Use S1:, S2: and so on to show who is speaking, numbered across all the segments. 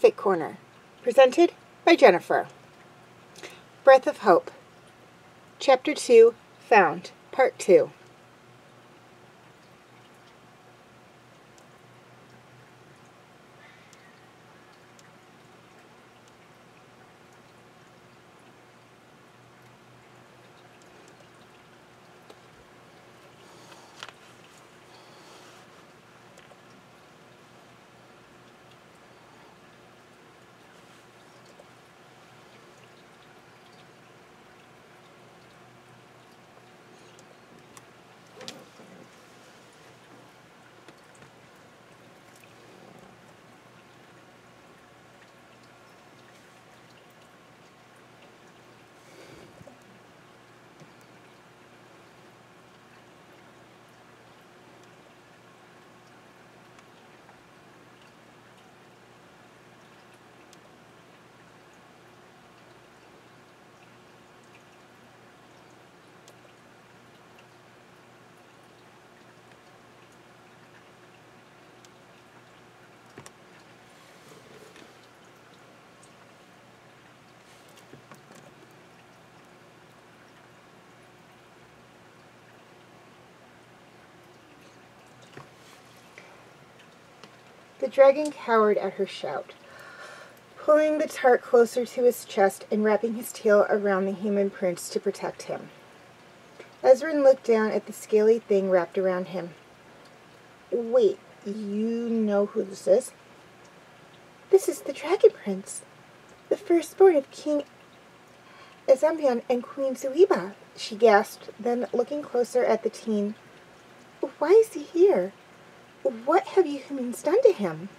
S1: Fanfic Corner, presented by Jennifer. Breath of Hope, Chapter 2, Found, Part 2. The dragon cowered at her shout, pulling the tart closer to his chest and wrapping his tail around the human prince to protect him. Ezran looked down at the scaly thing wrapped around him. Wait, you know who this is? This is the Dragon Prince, the firstborn of King Ezran and Queen Zuiba, she gasped, then looking closer at the teen. Why is he here? What have you humans done to him?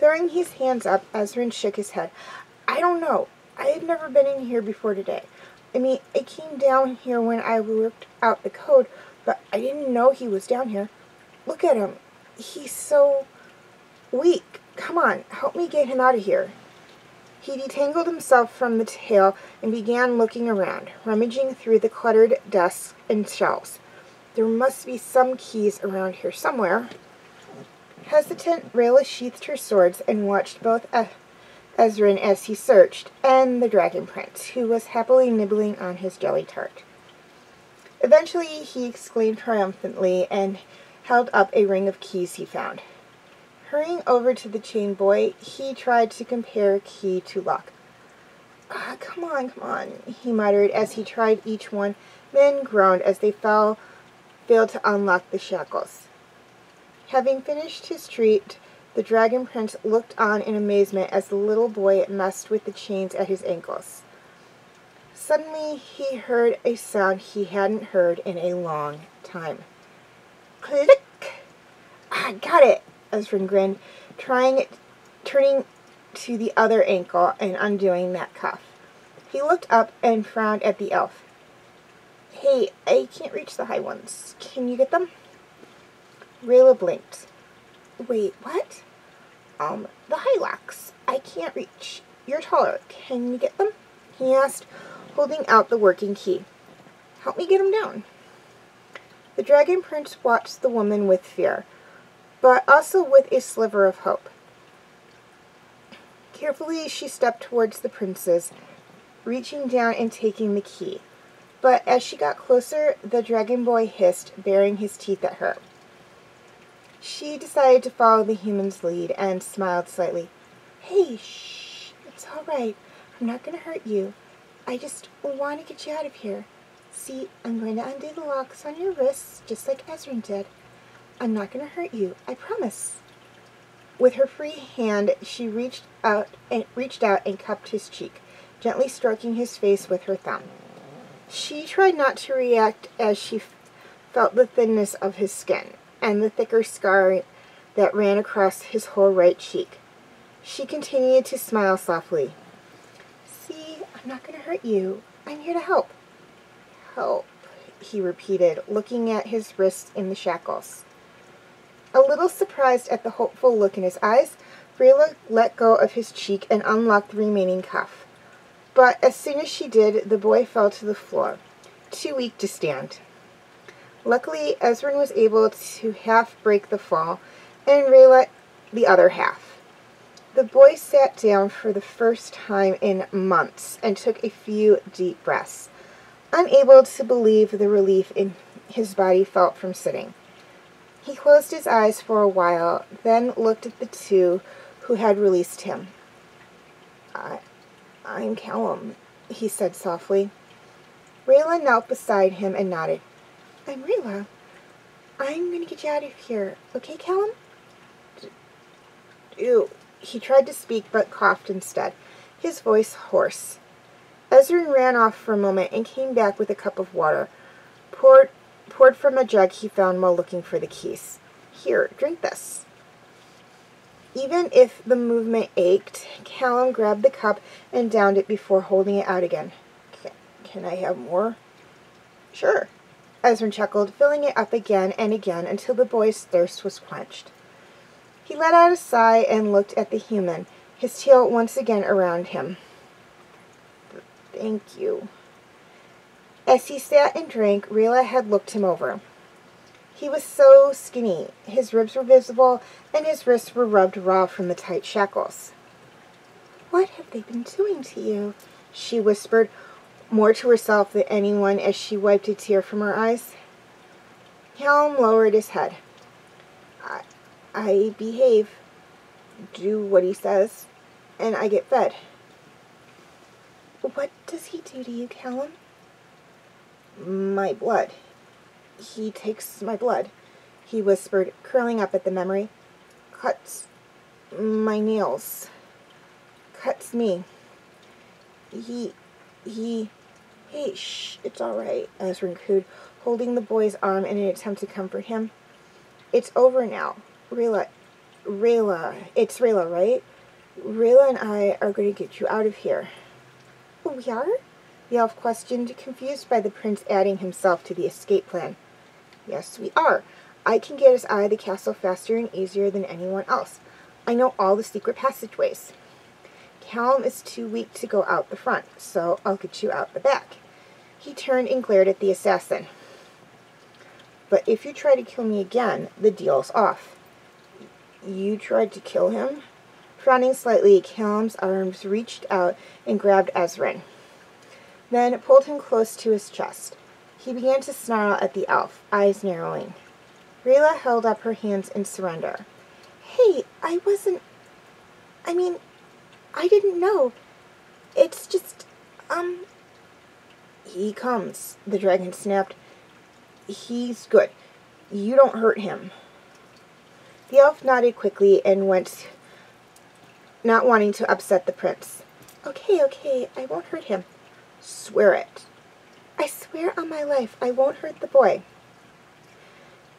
S1: Throwing his hands up, Ezran shook his head. I don't know. I have never been in here before today. I mean, I came down here when I worked out the code, but I didn't know he was down here. Look at him. He's so weak. Come on, help me get him out of here. He detangled himself from the tail and began looking around, rummaging through the cluttered desks and shelves. There must be some keys around here somewhere. Hesitant, Rayla sheathed her swords and watched both Ezran as he searched, and the Dragon Prince, who was happily nibbling on his jelly tart. Eventually, he exclaimed triumphantly and held up a ring of keys he found. Hurrying over to the chain boy, he tried to compare key to lock. Come on, he muttered as he tried each one, then groaned as they failed to unlock the shackles. Having finished his treat, the Dragon Prince looked on in amazement as the little boy messed with the chains at his ankles. Suddenly, he heard a sound he hadn't heard in a long time. Click! Got it! Ezran grinned, turning to the other ankle and undoing that cuff. He looked up and frowned at the elf. Hey, I can't reach the high ones. Can you get them? Rayla blinked. Wait, what? The highlocks. I can't reach. You're taller. Can you get them? He asked, holding out the working key. Help me get them down. The Dragon Prince watched the woman with fear, but also with a sliver of hope. Carefully, she stepped towards the princes, reaching down and taking the key. But as she got closer, the dragon boy hissed, baring his teeth at her. She decided to follow the human's lead and smiled slightly. Hey, shh, it's all right. I'm not going to hurt you. I just want to get you out of here. See, I'm going to undo the locks on your wrists, just like Ezran did. I'm not going to hurt you, I promise. With her free hand, she reached out and cupped his cheek, gently stroking his face with her thumb. She tried not to react as she felt the thinness of his skin and the thicker scar that ran across his whole right cheek. She continued to smile softly. See, I'm not going to hurt you. I'm here to help. Help, he repeated, looking at his wrists in the shackles. A little surprised at the hopeful look in his eyes, Rayla let go of his cheek and unlocked the remaining cuff. But as soon as she did, the boy fell to the floor, too weak to stand. Luckily, Ezran was able to half break the fall, and Rayla the other half. The boy sat down for the first time in months and took a few deep breaths, unable to believe the relief in his body felt from sitting. He closed his eyes for a while, then looked at the two who had released him. I'm Callum, he said softly. Rayla knelt beside him and nodded. I'm Rayla. I'm going to get you out of here. Okay, Callum? Ew. He tried to speak but coughed instead, his voice hoarse. Ezran ran off for a moment and came back with a cup of water, poured from a jug he found while looking for the keys. Here, drink this. Even if the movement ached, Callum grabbed the cup and downed it before holding it out again. Can I have more? Sure. Ezran chuckled, filling it up again and again until the boy's thirst was quenched. He let out a sigh and looked at the human, his tail once again around him. Thank you. As he sat and drank, Rayla had looked him over. He was so skinny, his ribs were visible, and his wrists were rubbed raw from the tight shackles. What have they been doing to you? She whispered, more to herself than anyone as she wiped a tear from her eyes. Callum lowered his head. I behave, do what he says, and I get fed. What does he do to you, Callum? My blood. He takes my blood, he whispered, curling up at the memory. Cuts my nails. Cuts me. Hey, shh, it's all right, Ezran cooed, holding the boy's arm in an attempt to comfort him. It's over now. Rayla, it's Rayla, right? Rayla and I are going to get you out of here. We are? The elf questioned, confused by the prince adding himself to the escape plan. Yes, we are. I can get us out of the castle faster and easier than anyone else. I know all the secret passageways. Callum is too weak to go out the front, so I'll get you out the back. He turned and glared at the assassin. But if you try to kill me again, the deal's off. You tried to kill him? Frowning slightly, Callum's arms reached out and grabbed Ezran, then pulled him close to his chest. He began to snarl at the elf, eyes narrowing. Rayla held up her hands in surrender. Hey, I didn't know. It's just, He comes, the dragon snapped. He's good. You don't hurt him. The elf nodded quickly and went, not wanting to upset the prince. Okay, I won't hurt him. Swear it. I swear on my life I won't hurt the boy.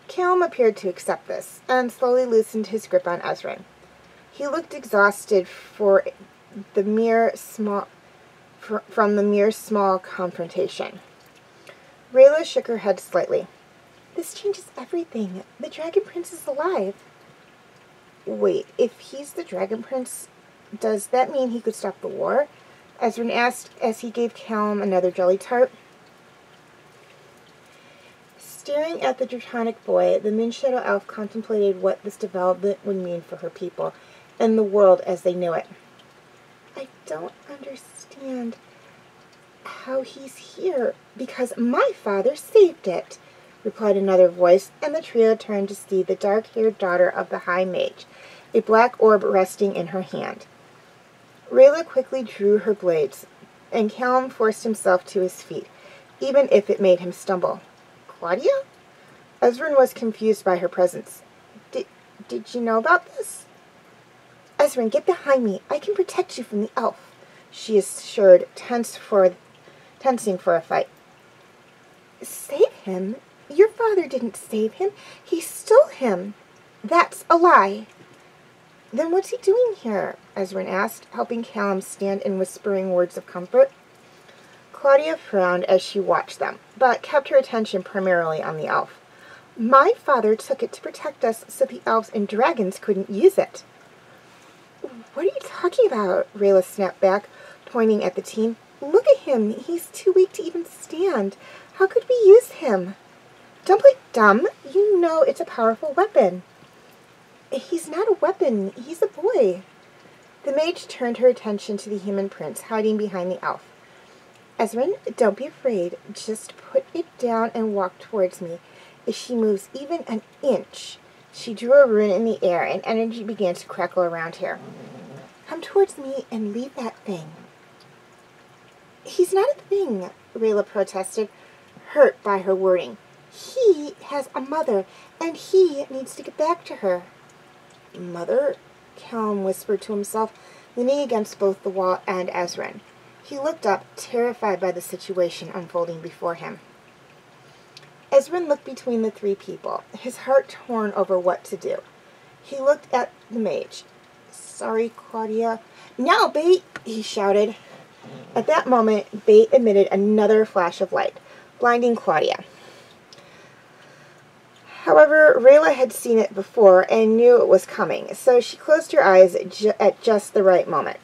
S1: Callum appeared to accept this, and slowly loosened his grip on Ezran. He looked exhausted from the mere small confrontation. Rayla shook her head slightly. This changes everything. The Dragon Prince is alive. Wait, if he's the Dragon Prince, does that mean he could stop the war? Ezran asked as he gave Callum another jelly tart. Staring at the Draconic boy, the Moonshadow Elf contemplated what this development would mean for her people and the world as they knew it. I don't understand how he's here, because my father saved it, replied another voice, and the trio turned to see the dark-haired daughter of the High Mage, a black orb resting in her hand. Rayla quickly drew her blades, and Callum forced himself to his feet, even if it made him stumble. Claudia? Ezran was confused by her presence. Did you know about this? Ezran, get behind me. I can protect you from the elf, she assured, tensing for a fight. Save him? Your father didn't save him. He stole him. That's a lie. Then what's he doing here? Ezran asked, helping Callum stand and whispering words of comfort. Claudia frowned as she watched them, but kept her attention primarily on the elf. My father took it to protect us so the elves and dragons couldn't use it. What are you talking about? Rayla snapped back, pointing at the team. Look at him. He's too weak to even stand. How could we use him? Don't play dumb. You know it's a powerful weapon. He's not a weapon. He's a boy. The mage turned her attention to the human prince, hiding behind the elf. Ezran, don't be afraid. Just put it down and walk towards me. If she moves even an inch... She drew a rune in the air, and energy began to crackle around her. Come towards me and leave that thing. He's not a thing, Rayla protested, hurt by her wording. He has a mother, and he needs to get back to her. Mother? Callum whispered to himself, leaning against both the wall and Ezran. He looked up, terrified by the situation unfolding before him. Ezran looked between the three people, his heart torn over what to do. He looked at the mage. Sorry, Claudia. Now, Bait! He shouted. At that moment, Bait emitted another flash of light, blinding Claudia. However, Rayla had seen it before and knew it was coming, so she closed her eyes at just the right moment.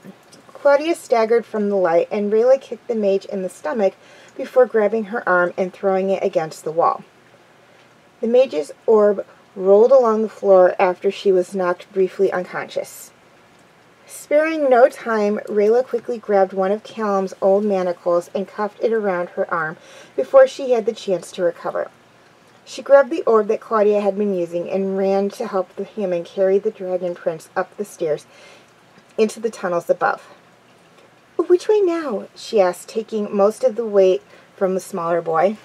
S1: Claudia staggered from the light, and Rayla kicked the mage in the stomach before grabbing her arm and throwing it against the wall. The mage's orb rolled along the floor after she was knocked briefly unconscious. Sparing no time, Rayla quickly grabbed one of Callum's old manacles and cuffed it around her arm before she had the chance to recover. She grabbed the orb that Claudia had been using and ran to help the human carry the dragon prince up the stairs into the tunnels above. Which way now? She asked, taking most of the weight from the smaller boy.